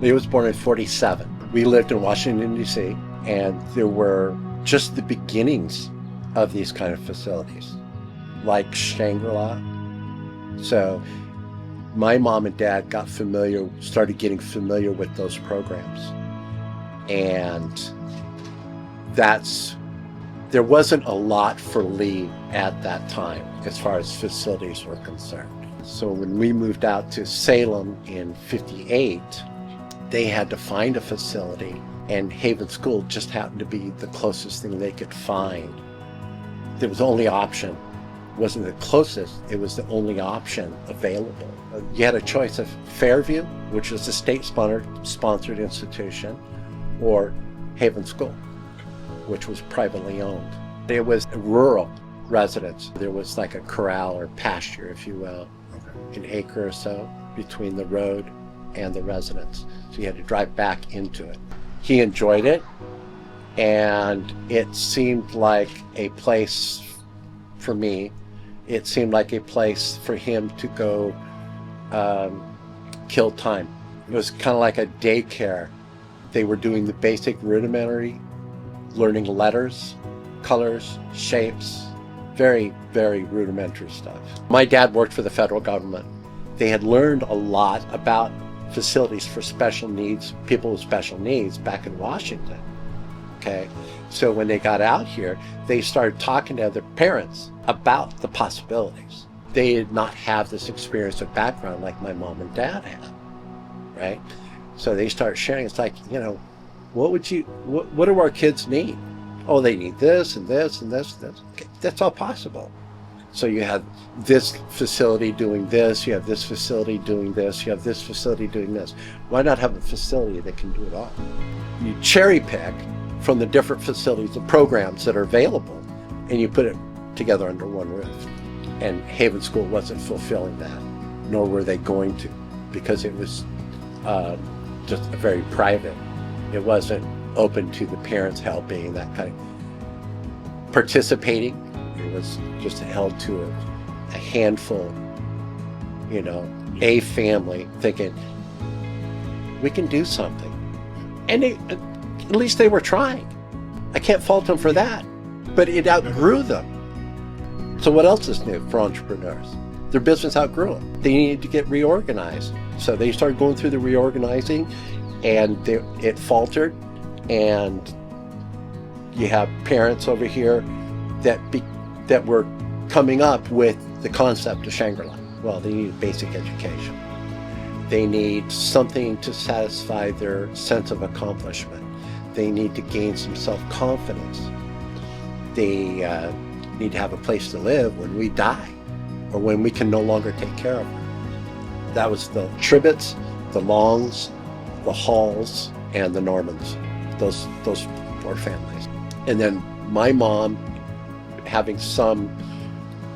He was born in 47. We lived in Washington, D.C., and there were just the beginnings of these kind of facilities, like Shangri-La. So my mom and dad started getting familiar with those programs. And there wasn't a lot for Lee at that time as far as facilities were concerned. So when we moved out to Salem in 58, they had to find a facility, and Haven School just happened to be the closest thing they could find. It was the only option. It wasn't the closest, it was the only option available. You had a choice of Fairview, which was a state-sponsored institution, or Haven School, which was privately owned. It was rural residents. There was like a corral or pasture, if you will, an acre or so between the road and the residence. So you had to drive back into it. He enjoyed it, and it seemed like a place for me. It seemed like a place for him to go kill time. It was kind of like a daycare. They were doing the basic rudimentary, learning letters, colors, shapes, very, very rudimentary stuff. My dad worked for the federal government. They had learned a lot about facilities for special needs, people with special needs back in Washington. Okay, so when they got out here, they started talking to other parents about the possibilities. They did not have this experience or background like my mom and dad had, right? So they start sharing. It's like, what do our kids need? Oh, they need this and this and this and this. Okay, that's all possible. So you have this facility doing this, you have this facility doing this, you have this facility doing this. Why not have a facility that can do it all? You cherry pick from the different facilities and programs that are available, and you put it together under one roof. And Haven School wasn't fulfilling that, nor were they going to, because it was just very private. It wasn't open to the parents helping, that kind of participating. It was just held to a handful, a family thinking, we can do something. And at least they were trying. I can't fault them for that, but it outgrew them. So what else is new for entrepreneurs? Their business outgrew them. They needed to get reorganized. So they started going through the reorganizing, and it faltered. And you have parents over here that were coming up with the concept of Shangri-La. Well, they need basic education. They need something to satisfy their sense of accomplishment. They need to gain some self-confidence. They need to have a place to live when we die, or when we can no longer take care of them. That was the Tribbetts, the Longs, the Halls, and the Normans. Those four families. And then my mom, having some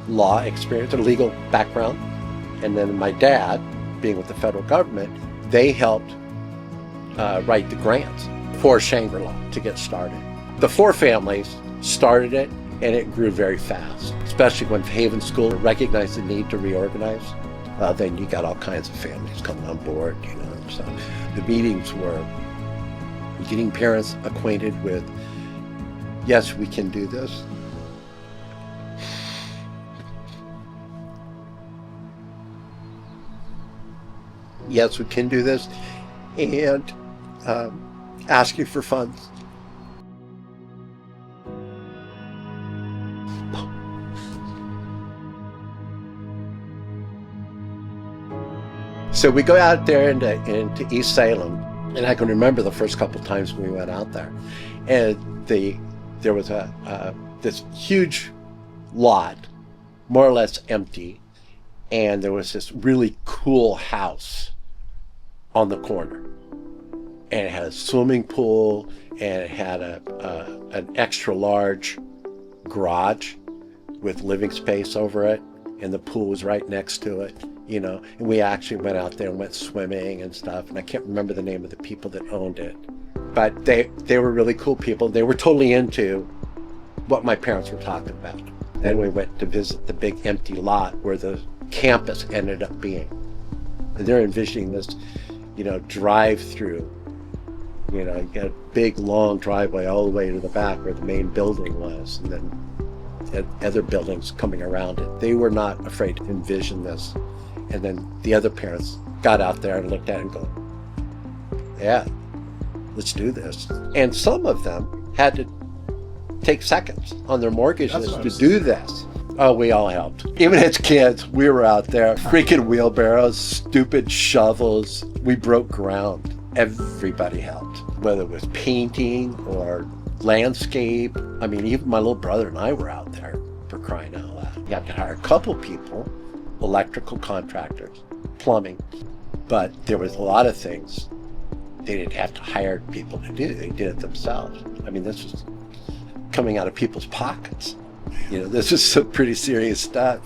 law experience or legal background, and then my dad, being with the federal government, they helped write the grants for Shangri-La to get started. The four families started it, and it grew very fast, especially when Haven School recognized the need to reorganize. Then you got all kinds of families coming on board, So the meetings were getting parents acquainted with, yes, we can do this. Yes, we can do this, and asking for funds. So we go out there into East Salem, and I can remember the first couple of times we went out there, and there was this huge lot, more or less empty, and there was this really cool house on the corner, and it had a swimming pool, and it had an extra large garage with living space over it, and the pool was right next to it. And we actually went out there and went swimming and stuff, and I can't remember the name of the people that owned it, but they were really cool people. They were totally into what my parents were talking about. Then we went to visit the big empty lot where the campus ended up being, and they're envisioning this drive through. You got a big, long driveway all the way to the back where the main building was, and then other buildings coming around it. They were not afraid to envision this. And then the other parents got out there and looked at it and go, yeah, let's do this. And some of them had to take seconds on their mortgages to do this. Oh, we all helped. Even as kids, we were out there, freaking wheelbarrows, stupid shovels. We broke ground. Everybody helped, whether it was painting or landscape. I mean, even my little brother and I were out there, for crying out loud. You have to hire a couple people, electrical contractors, plumbing, but there was a lot of things they didn't have to hire people to do. They did it themselves. I mean, this was coming out of people's pockets. This was some pretty serious stuff.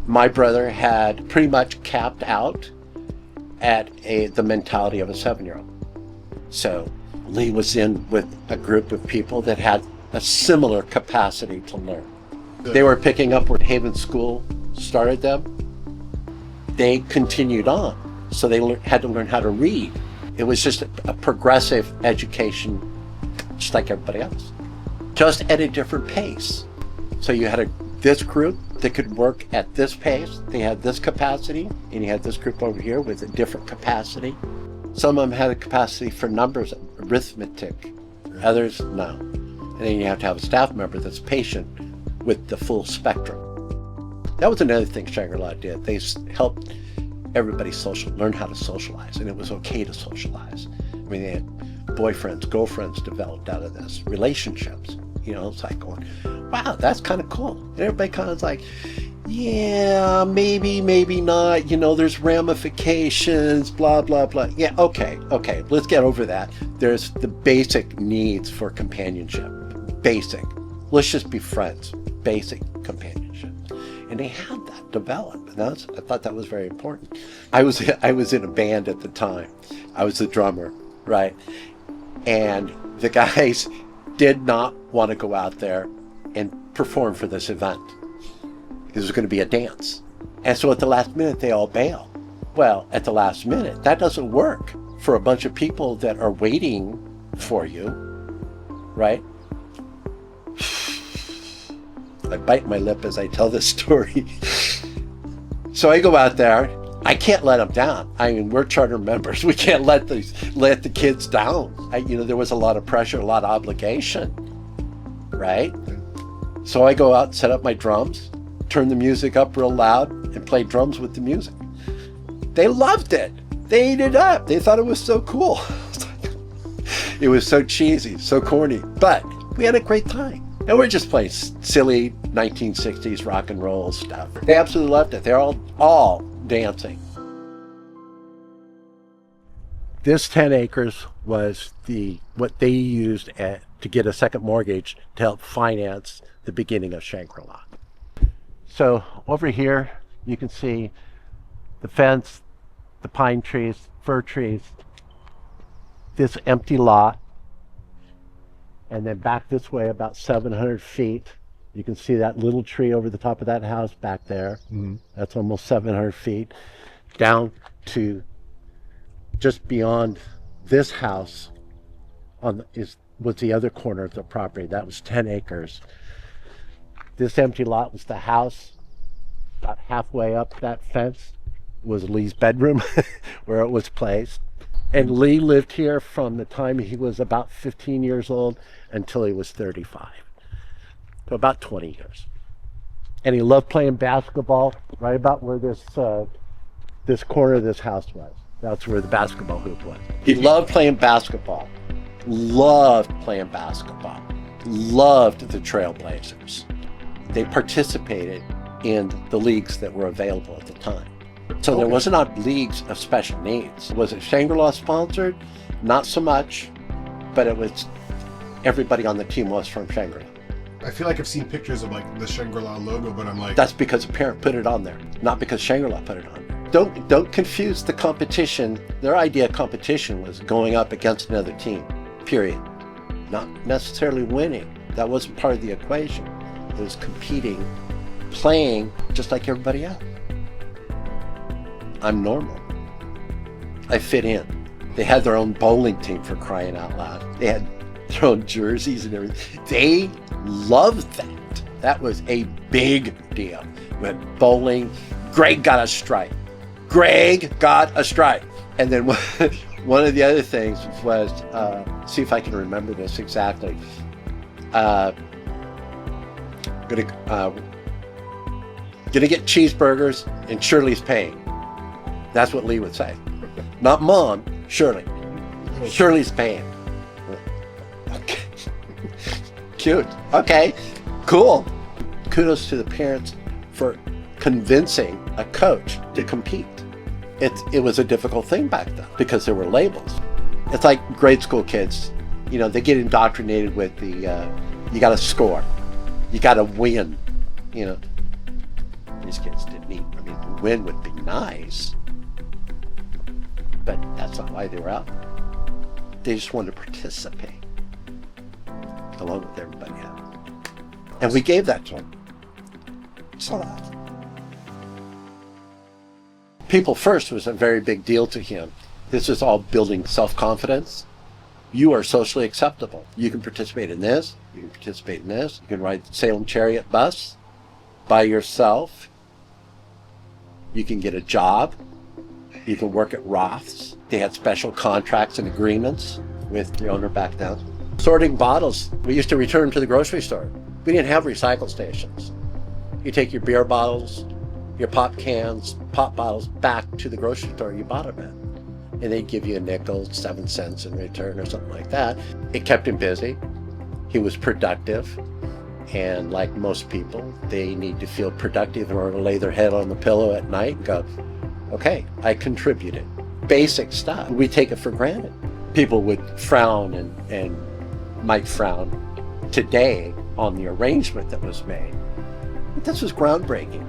My brother had pretty much capped out at the mentality of a 7-year-old. So Lee was in with a group of people that had a similar capacity to learn. They were picking up where Haven School started them. They continued on. So they had to learn how to read. It was just a progressive education, just like everybody else, just at a different pace. So you had this group that could work at this pace. They had this capacity, and you had this group over here with a different capacity. Some of them had a capacity for numbers, arithmetic. Others, no. And then you have to have a staff member that's patient with the full spectrum. That was another thing Shangri-La did. They helped everybody learn how to socialize, and it was okay to socialize. I mean, they had boyfriends, girlfriends developed out of this, relationships. It's like going, wow, that's kind of cool. And everybody kind of like, yeah, maybe not. There's ramifications, blah, blah, blah. Yeah, okay, let's get over that. There's the basic needs for companionship. Basic. Let's just be friends. Basic companionship. And they had that develop. And I thought that was very important. I was in a band at the time. I was the drummer, right? And the guys did not want to go out there and perform for this event. It was going to be a dance. And so at the last minute, they all bail. Well, at the last minute, that doesn't work for a bunch of people that are waiting for you, right? I bite my lip as I tell this story. So I go out there. I can't let them down. I mean, we're charter members. We can't let the kids down. There was a lot of pressure, a lot of obligation, right? So I go out, set up my drums, turn the music up real loud, and play drums with the music. They loved it. They ate it up. They thought it was so cool. It was so cheesy, so corny, but we had a great time. And we're just playing silly 1960s rock and roll stuff. They absolutely loved it. They're all dancing. This 10 acres was what they used to get a second mortgage to help finance the beginning of Shangri-La. So over here, you can see the fence, the pine trees, fir trees, this empty lot, and then back this way about 700 feet. You can see that little tree over the top of that house back there. Mm-hmm. That's almost 700 feet. Down to just beyond this house was the other corner of the property. That was 10 acres. This empty lot was the house. About halfway up that fence was Lee's bedroom where it was placed. And Lee lived here from the time he was about 15 years old until he was 35. So about 20 years. And he loved playing basketball right about where this corner of this house was. That's where the basketball hoop was. He loved playing basketball. Loved playing basketball. Loved the Trailblazers. They participated in the leagues that were available at the time. So there was not leagues of special needs. Was it Shangri-La sponsored? Not so much, but it was everybody on the team was from Shangri-La. I feel like I've seen pictures of like the Shangri-La logo, but I'm like... That's because a parent put it on there, not because Shangri-La put it on there. Don't confuse the competition. Their idea of competition was going up against another team, period. Not necessarily winning. That wasn't part of the equation. It was competing, playing just like everybody else. I'm normal. I fit in. They had their own bowling team, for crying out loud. They had their own jerseys and everything. They loved that. That was a big deal. We went bowling. Greg got a stripe. Greg got a stripe. And then one of the other things was, see if I can remember this exactly. Gonna get cheeseburgers and Shirley's paying. That's what Lee would say. Not Mom, Shirley. Shirley's paying. Okay. Cute. Okay, cool. Kudos to the parents for convincing a coach to compete. It was a difficult thing back then because there were labels. It's like grade school kids, you know, they get indoctrinated with the, you gotta score, you gotta win, you know. These kids didn't need, I mean, win would be nice, but that's not why they were out. They just wanted to participate along with everybody else. And we gave that to them. So People First was a very big deal to him. This is all building self-confidence. You are socially acceptable. You can participate in this, you can participate in this, you can ride the Salem Chariot bus by yourself, you can get a job, you can work at Roth's. They had special contracts and agreements with the owner back then. Sorting bottles, we used to return to the grocery store. We didn't have recycle stations. You take your beer bottles, your pop cans, pop bottles back to the grocery store you bought them at. And they'd give you a nickel, 7 cents in return or something like that. It kept him busy. He was productive. And like most people, they need to feel productive in order to lay their head on the pillow at night and go, okay, I contributed. Basic stuff. We take it for granted. People would frown and might frown today on the arrangement that was made. But this was groundbreaking.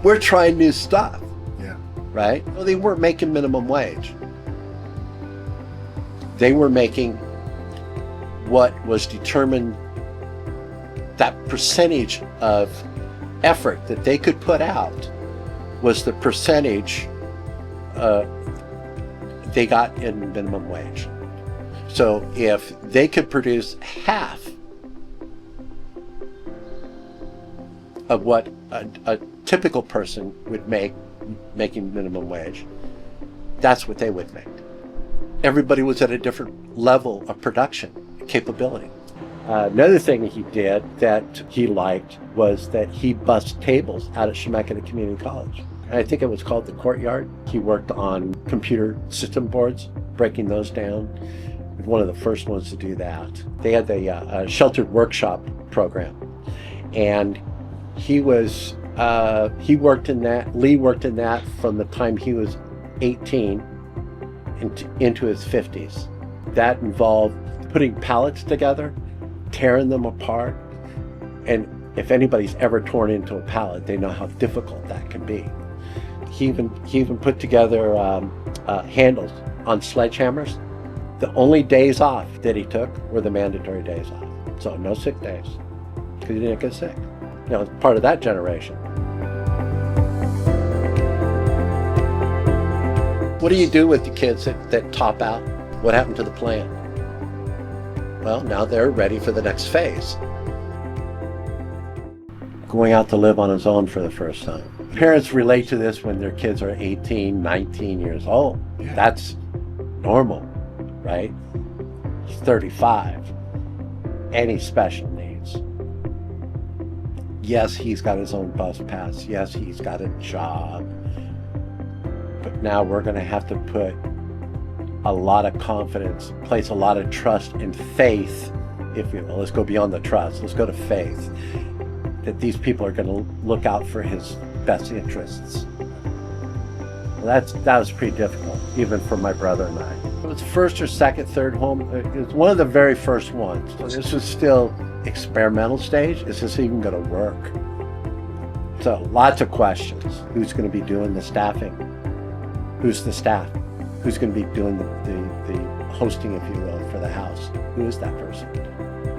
We're trying new stuff. Yeah. Right? Well, they weren't making minimum wage. They were making what was determined, that percentage of effort that they could put out was the percentage they got in minimum wage. So if they could produce half of what a typical person would make making minimum wage, that's what they would make. Everybody was at a different level of production capability. Another thing he did that he liked was that he bussed tables out at Chemeketa Community College. And I think it was called the Courtyard. He worked on computer system boards, breaking those down. He was one of the first ones to do that. They had the sheltered workshop program. And he worked in that, Lee worked in that from the time he was 18 into his 50s. That involved putting pallets together, tearing them apart, and if anybody's ever torn into a pallet, they know how difficult that can be. He even put together handles on sledgehammers. The only days off that he took were the mandatory days off. So no sick days, because he didn't get sick. You know, part of that generation. What do you do with the kids that top out? What happened to the plan? Well, now they're ready for the next phase. Going out to live on his own for the first time. Parents relate to this when their kids are 18, 19 years old. Yeah. That's normal, right? He's 35, and he's special needs. Yes, he's got his own bus pass. Yes, he's got a job. But now we're going to have to put a lot of confidence, place a lot of trust and faith, if you will. Let's go beyond the trust. Let's go to faith that these people are going to look out for his best interests. Well, that was pretty difficult, even for my brother and I. It was first or second, third home. It was one of the very first ones. So this was still experimental stage. Is this even going to work? So lots of questions. Who's going to be doing the staffing? Who's the staff? Who's going to be doing the hosting, if you will, for the house? Who is that person?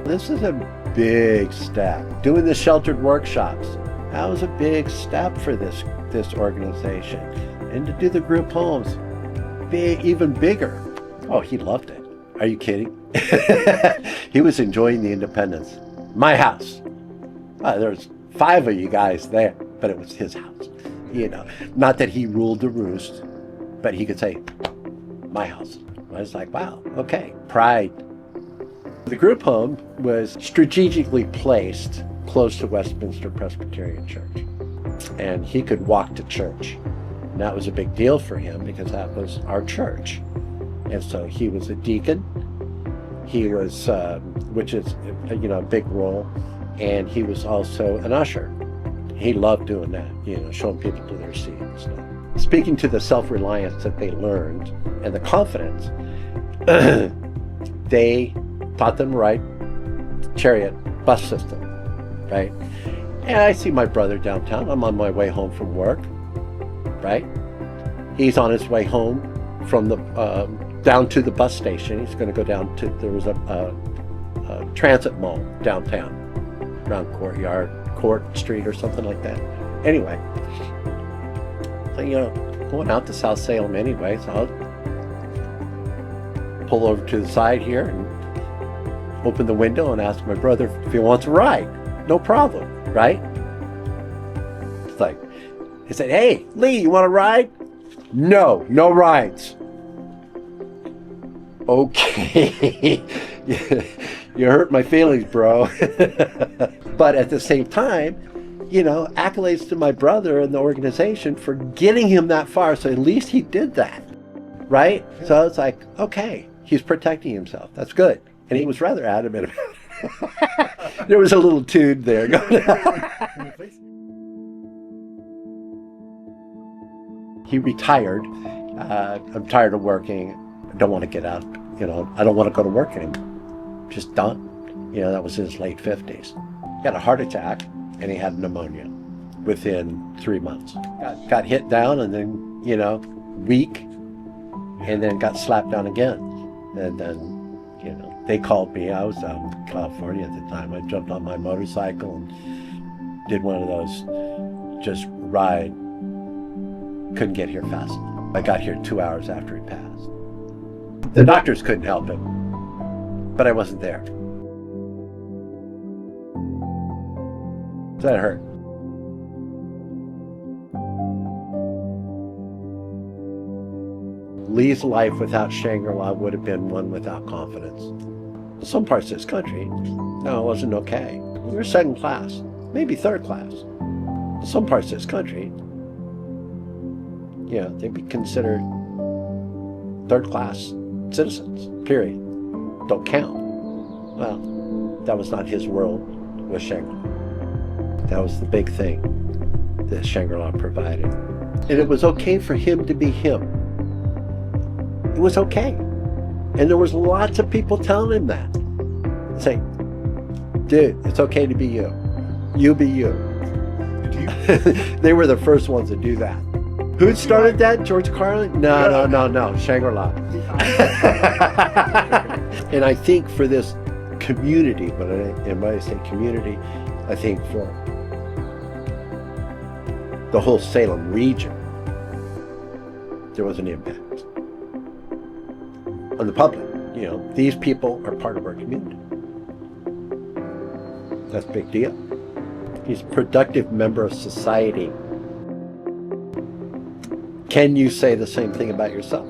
This is a big step. Doing the sheltered workshops, that was a big step for this organization. And to do the group homes, even bigger. Oh, he loved it. Are you kidding? He was enjoying the independence. My house. There's 5 of you guys there, but it was his house. You know, not that he ruled the roost, but he could say, my house. I was like, wow, okay, pride. The group home was strategically placed close to Westminster Presbyterian Church, and he could walk to church. And that was a big deal for him because that was our church. And so he was a deacon. He was, which is, you know, a big role. And he was also an usher. He loved doing that, you know, showing people to their seats and stuff. Speaking to the self-reliance that they learned and the confidence, they taught them to ride chariot bus system, right? And I see my brother downtown. I'm on my way home from work, right? He's on his way home from the down to the bus station. He's going to go down to, there was a transit mall downtown around Court Street or something like that. Anyway, so, you know, going out to South Salem anyway, so I'll pull over to the side here and open the window and ask my brother if he wants a ride. No problem, right? It's like, he said, hey, Lee, you want a ride? No, no rides. Okay. You hurt my feelings, bro. But at the same time, you know, accolades to my brother and the organization for getting him that far. So at least he did that, right? So it's like, okay, he's protecting himself. That's good. And he was rather adamant about it. There was a little tune there going on. He retired. I'm tired of working. I don't want to get out. You know, I don't want to go to work anymore. Just done. You know, that was in his late 50s. He had a heart attack and he had pneumonia within 3 months. Got hit down and then, you know, weak, and then got slapped down again. And then, you know, they called me. I was out in California at the time. I jumped on my motorcycle and did one of those just ride. Couldn't get here fast enough. I got here 2 hours after he passed. The doctors couldn't help him, but I wasn't there. That hurt. Lee's life without Shangri-La would have been one without confidence. In some parts of this country, no, it wasn't okay. We were second class, maybe third class. In some parts of this country, yeah, they'd be considered third class citizens, period. Don't count. Well, that was not his world with Shangri-La. That was the big thing that Shangri-La provided. And it was okay for him to be him. It was okay. And there was lots of people telling him that. Saying, dude, it's okay to be you. You be you. They were the first ones to do that. Who started that? George Carlin? No. Shangri-La. And I think for this community, when I say community, I think for the whole Salem region, there was an impact on the public. You know, these people are part of our community. That's a big deal. He's a productive member of society. Can you say the same thing about yourself?